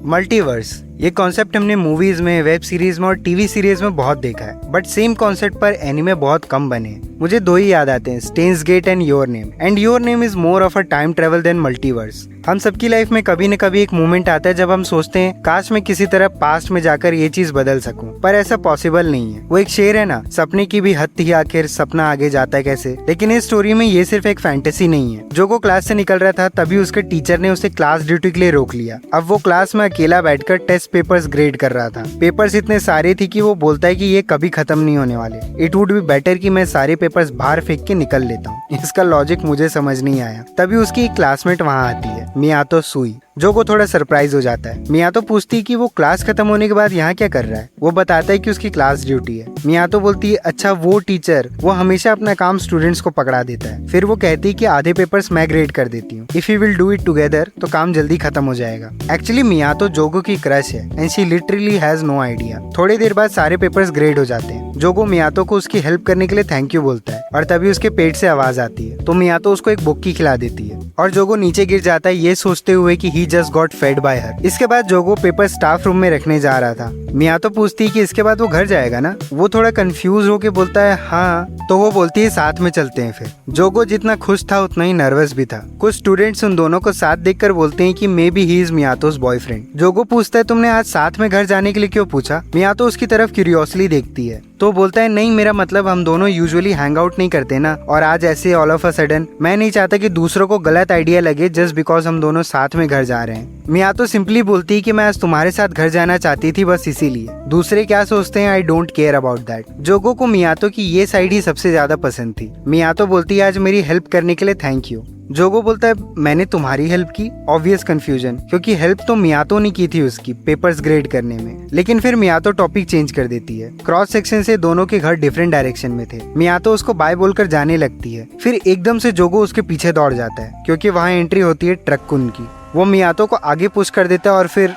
Multiverse, ये concept हमने movies में, वेब सीरीज में और टीवी सीरीज में बहुत देखा है, बट सेम कॉन्सेप्ट पर एनिमे बहुत कम बने हैं। मुझे दो ही याद आते हैं, Steins Gate and your name. And your name is more of a time travel than multiverse. हम सबकी लाइफ में कभी न कभी एक मोमेंट आता है जब हम सोचते हैं काश मैं किसी तरह पास्ट में जाकर ये चीज बदल सकूं, पर ऐसा पॉसिबल नहीं है। वो एक शेर है ना, सपने की भी हद थी आखिर, सपना आगे जाता है कैसे। लेकिन इस स्टोरी में ये सिर्फ एक फैंटेसी नहीं है। जोगो क्लास से निकल रहा था तभी उसके टीचर ने उसे क्लास ड्यूटी के लिए रोक लिया। अब वो क्लास में अकेला बैठकर टेस्ट पेपर्स ग्रेड कर रहा था। पेपर्स इतने सारे थी कि वो बोलता है कि ये कभी खत्म नहीं होने वाले। इट वुड बी बेटर कि मैं सारे पेपर्स बाहर फेंक के निकल लेता हूँ। इसका लॉजिक मुझे समझ नहीं आया। तभी उसकी एक क्लासमेट वहाँ आती है, मियातो सुई। जोगो थोड़ा सरप्राइज हो जाता है। मियातो पूछती है कि वो क्लास खत्म होने के बाद यहाँ क्या कर रहा है। वो बताता है कि उसकी क्लास ड्यूटी है। मियातो बोलती है अच्छा वो टीचर, वो हमेशा अपना काम स्टूडेंट्स को पकड़ा देता है। फिर वो कहती है कि आधे पेपर्स मैं ग्रेड कर देती हूँ, if you will do it together तो काम जल्दी खत्म हो जाएगा। एक्चुअली मियातो जोगो की क्रश है and she literally has no idea. थोड़ी देर बाद सारे पेपर्स ग्रेड हो जाते हैं। जोगो मियातो को उसकी हेल्प करने के लिए थैंक यू बोलता है और तभी उसके पेट से आवाज आती है, तो मियातो उसको एक बुक्की खिला देती है और जोगो नीचे गिर जाता है, ये सोचते हुए कि he just got fed by her. इसके बाद जोगो पेपर स्टाफ रूम में रखने जा रहा था। मियातो पूछती है कि इसके बाद वो घर जाएगा ना। वो थोड़ा कंफ्यूज होके बोलता है हाँ, तो वो बोलती है साथ में चलते हैं। फिर जोगो जितना खुश था उतना ही नर्वस भी था। कुछ स्टूडेंट्स उन दोनों को साथ देखकर बोलते हैं कि maybe he is Miyato's boyfriend. Jogo पूछता है तुमने आज साथ में घर जाने के लिए क्यों पूछा। मियातो उसकी तरफ क्यूरियोसली देखती है तो बोलता है नहीं, मेरा मतलब हम दोनों यूजुअली हैंग आउट नहीं करते ना, और आज ऐसे ऑल ऑफ अ सडन मैं नहीं चाहता कि दूसरों को गलत आइडिया लगे जस्ट बिकॉज हम दोनों साथ में घर जा रहे हैं। मियातो सिंपली बोलती है कि मैं आज तुम्हारे साथ घर जाना चाहती थी, बस इसीलिए। दूसरे क्या सोचते हैं I don't care about that. जोगो को मियातो की ये साइड ही सबसे ज्यादा पसंद थी। मियातो बोलती है आज मेरी हेल्प करने के लिए थैंक यू। जोगो बोलता है मैंने तुम्हारी हेल्प की। ऑब्वियस कंफ्यूजन, क्योंकि हेल्प तो मियातो ने की थी उसकी पेपर्स ग्रेड करने में। लेकिन फिर मियातो टॉपिक चेंज कर देती है। क्रॉस सेक्शन से दोनों के घर डिफरेंट डायरेक्शन में थे। मियातो उसको बाय बोलकर जाने लगती है। फिर एकदम से जोगो उसके पीछे दौड़ जाता है क्योंकि वहाँ एंट्री होती है ट्रक कुन की। वो मियातो को आगे पुश कर देता है और फिर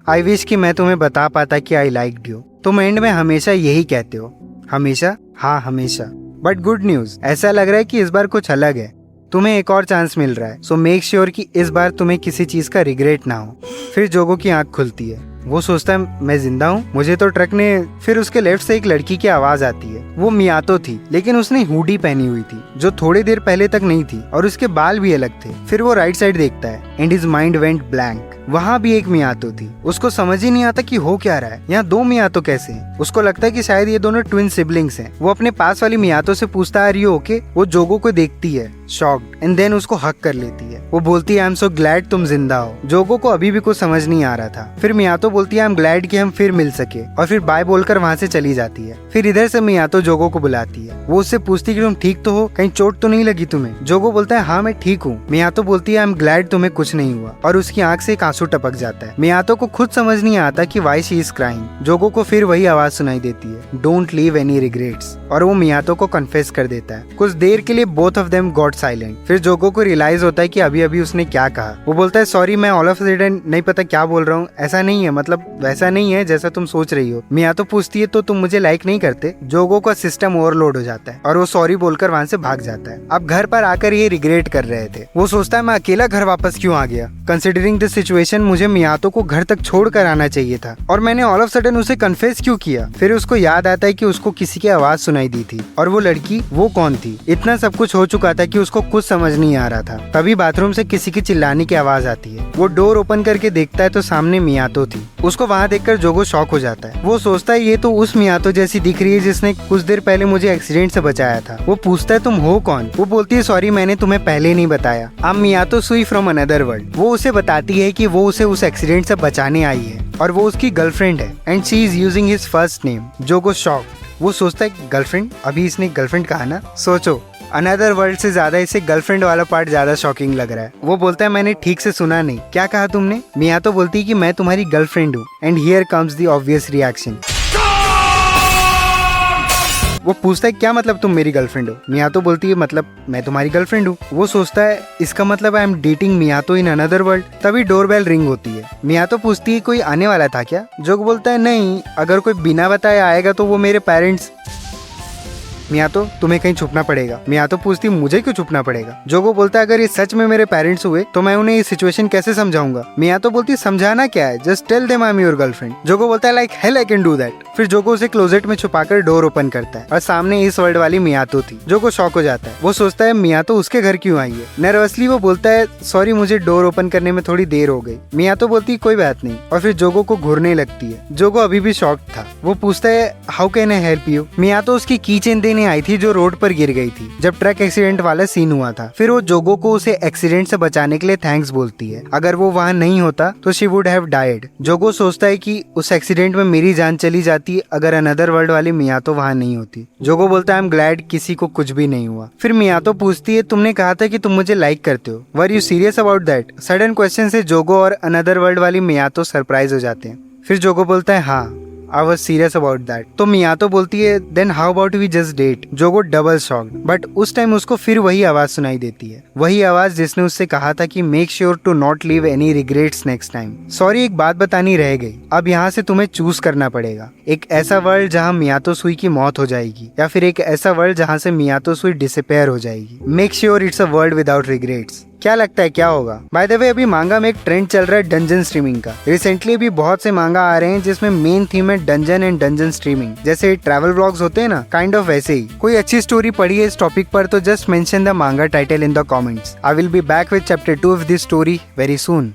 आई विश कि मैं तुम्हें बता पाता कि आई लाइक्ड यू। तुम एंड में हमेशा यही कहते हो। हमेशा? हाँ हमेशा। बट गुड न्यूज, ऐसा लग रहा है कि इस बार कुछ अलग है। तुम्हें एक और चांस मिल रहा है, सो मेक श्योर कि इस बार तुम्हें किसी चीज का रिग्रेट ना हो। फिर जोगो की आंख खुलती है। वो सोचता है मैं जिंदा हूँ, मुझे तो ट्रक ने। फिर उसके लेफ्ट से एक लड़की की आवाज आती है। वो मियातो थी, लेकिन उसने हुडी पहनी हुई थी जो थोड़ी देर पहले तक नहीं थी, और उसके बाल भी अलग थे। फिर वो राइट साइड देखता है and his mind went blank. वहाँ भी एक मियातो थी। उसको समझ ही नहीं आता कि हो क्या रहा है, यहाँ दो मियातो कैसे हैं। उसको लगता है कि शायद ये दोनों ट्विन सिबलिंग्स हैं। वो अपने पास वाली मियातो से पूछता है आर यू ओके। वो जोगो को देखती है शॉक्ड एंड देन उसको हक कर लेती है। वो बोलती है आई एम सो ग्लैड तुम जिंदा हो। जोगो को अभी भी कुछ समझ नहीं आ रहा था। फिर मियातो बोलती है आई एम ग्लैड कि हम फिर मिल सके, और फिर बाय बोलकर वहाँ से चली जाती है। फिर इधर से मियातो जोगो को बुलाती है। वो उससे पूछती है कि तुम ठीक तो हो, कहीं चोट तो नहीं लगी तुम्हें। जोगो बोलता है हाँ मैं ठीक हूँ। मियातो बोलती है आई एम ग्लैड तुम्हें कुछ नहीं हुआ, और उसकी आंख से एक आंसू टपक जाता है। मियातो को खुद समझ नहीं आता कि व्हाई शी इज क्राइंग। जोगो को फिर वही आवाज सुनाई देती है, डोंट लीव एनी रिग्रेट्स, और वो मियातो को कन्फेस कर देता है। कुछ देर के लिए both of them got silent. फिर जोगो को रियलाइज होता है कि अभी अभी उसने क्या कहा। वो बोलता है सॉरी मैं ऑल ऑफ सडन नहीं पता क्या बोल रहा हूँ, ऐसा नहीं है, मतलब वैसा नहीं है जैसा तुम सोच रही हो। मियातो पूछती है तो तुम मुझे लाइक नहीं करते। जोगो का सिस्टम ओवरलोड हो जाता है और वो सॉरी बोलकर वहाँ से भाग जाता है। अब घर पर आकर ये रिग्रेट कर रहे थे। वो सोचता है मैं अकेला घर वापस क्यों आ गया। कंसिडरिंग दिस सिचुएशन मुझे मियातो को घर तक छोड़ कर आना चाहिए था, और मैंने ऑल ऑफ सडन उसे कन्फेस क्यों किया। फिर उसको याद आता है कि उसको किसी की आवाज सुनाई दी थी, और वो लड़की वो कौन थी। इतना सब कुछ हो चुका था कि उसको कुछ समझ नहीं आ रहा था। तभी बाथरूम से किसी की चिल्लाने की आवाज आती है। वो डोर ओपन करके देखता है तो सामने मियातो थी। उसको वहाँ देखकर जोगो शॉक हो जाता है। वो सोचता है ये तो उस मियातो जैसी दिख रही है जिसने कुछ देर पहले मुझे एक्सीडेंट से बचाया था। वो पूछता है तुम हो कौन। वो बोलती है सॉरी मैंने तुम्हें पहले नहीं बताया, आई एम मियातो सुई फ्रॉम अनदर वर्ल्ड। वो उसे बताती है कि वो उसे उस एक्सीडेंट से बचाने आई है और वो उसकी गर्लफ्रेंड है and she is using his first name. जोगो शॉक। वो सोचता है गर्लफ्रेंड, अभी इसने गर्लफ्रेंड कहा ना। सोचो अनदर वर्ल्ड से ज्यादा इसे गर्लफ्रेंड वाला पार्ट ज्यादा शॉकिंग लग रहा है। वो बोलता है मैंने ठीक से सुना नहीं, क्या कहा तुमने। मियातो बोलती है कि मैं तुम्हारी गर्लफ्रेंड हूँ and here comes the obvious reaction. वो पूछता है क्या मतलब तुम मेरी गर्लफ्रेंड हो। मियातो बोलती है मतलब मैं तुम्हारी गर्लफ्रेंड हूँ। वो सोचता है इसका मतलब I am dating Miyato in another world. तभी डोरबेल रिंग होती है। मियातो पूछती है कोई आने वाला था क्या। जोगो बोलता है नहीं, अगर कोई बिना बताए आएगा तो वो मेरे पेरेंट्स। मियातो तुम्हें कहीं छुपना पड़ेगा। मियातो पूछती मुझे क्यों छुपना पड़ेगा। जोगो बोलता है अगर ये सच में मेरे पेरेंट्स हुए तो मैं उन्हें ये सिचुएशन कैसे समझाऊंगा। मियातो बोलती समझाना क्या है, just tell them I am your girlfriend. जोगो बोलता है like hell I can do that. फिर जोगो उसे क्लोजेट में छुपाकर डोर ओपन करता है और सामने इस वर्ल्ड वाली मियातो थी। जोगो शॉक हो जाता है, वो सोचता है मियातो उसके घर क्यों आई है। नर्वसली वो बोलता है सॉरी मुझे डोर ओपन करने में थोड़ी देर हो गई। मियातो बोलती कोई बात नहीं और फिर जोगो को घूरने लगती है। जोगो अभी भी शॉक था, वो पूछता है how can I help you. Miyato उसकी की चेन देने आई थी जो रोड पर गिर गई थी जब ट्रक एक्सीडेंट वाला सीन हुआ था। फिर वो जोगो को उसे एक्सीडेंट से बचाने के लिए थैंक्स बोलती है, अगर वो वहाँ नहीं होता तो शी वुड हैव डाइड। जोगो सोचता है कि उस एक्सीडेंट में मेरी जान चली जाती अगर अनदर वर्ल्ड वाली मियातो वहाँ नहीं होती। जोगो बोलता है आई एम ग्लैड किसी को कुछ भी नहीं हुआ। फिर मियातो पूछती है तुमने कहा था कि तुम मुझे लाइक करते हो, were you serious about that. Sudden question से जोगो और अनदर वर्ल्ड वाली मियातो सरप्राइज हो जाते हैं। फिर जोगो बोलता है हाँ I was serious about that। तो मियातो बोलती है then how about we just date। जोगो डबल शॉक्ड, बट उस टाइम उसको फिर वही आवाज सुनाई देती है, वही आवाज जिसने उससे कहा था कि make sure to not leave any regrets next time. Sorry एक बात बतानी रह गई, अब यहाँ से तुम्हें चूज करना पड़ेगा, एक ऐसा वर्ल्ड जहाँ मियातो सुई की मौत हो जाएगी या फिर एक ऐसा वर्ल्ड जहाँ से मियातो सुई डिसअपेयर हो जाएगी। Make sure it's a world without regrets. क्या लगता है क्या होगा। बाय द वे अभी मांगा में एक ट्रेंड चल रहा है डंजन स्ट्रीमिंग का। रिसेंटली भी बहुत से मांगा आ रहे हैं जिसमें मेन थीम है डंजन एंड डंजन स्ट्रीमिंग, जैसे ट्रैवल व्लॉग्स होते हैं ना, काइंड ऑफ वैसे ही। कोई अच्छी स्टोरी पढ़ी है इस टॉपिक पर तो जस्ट मेंशन द मांगा title in the comments. I will be back with chapter 2 of this story very soon.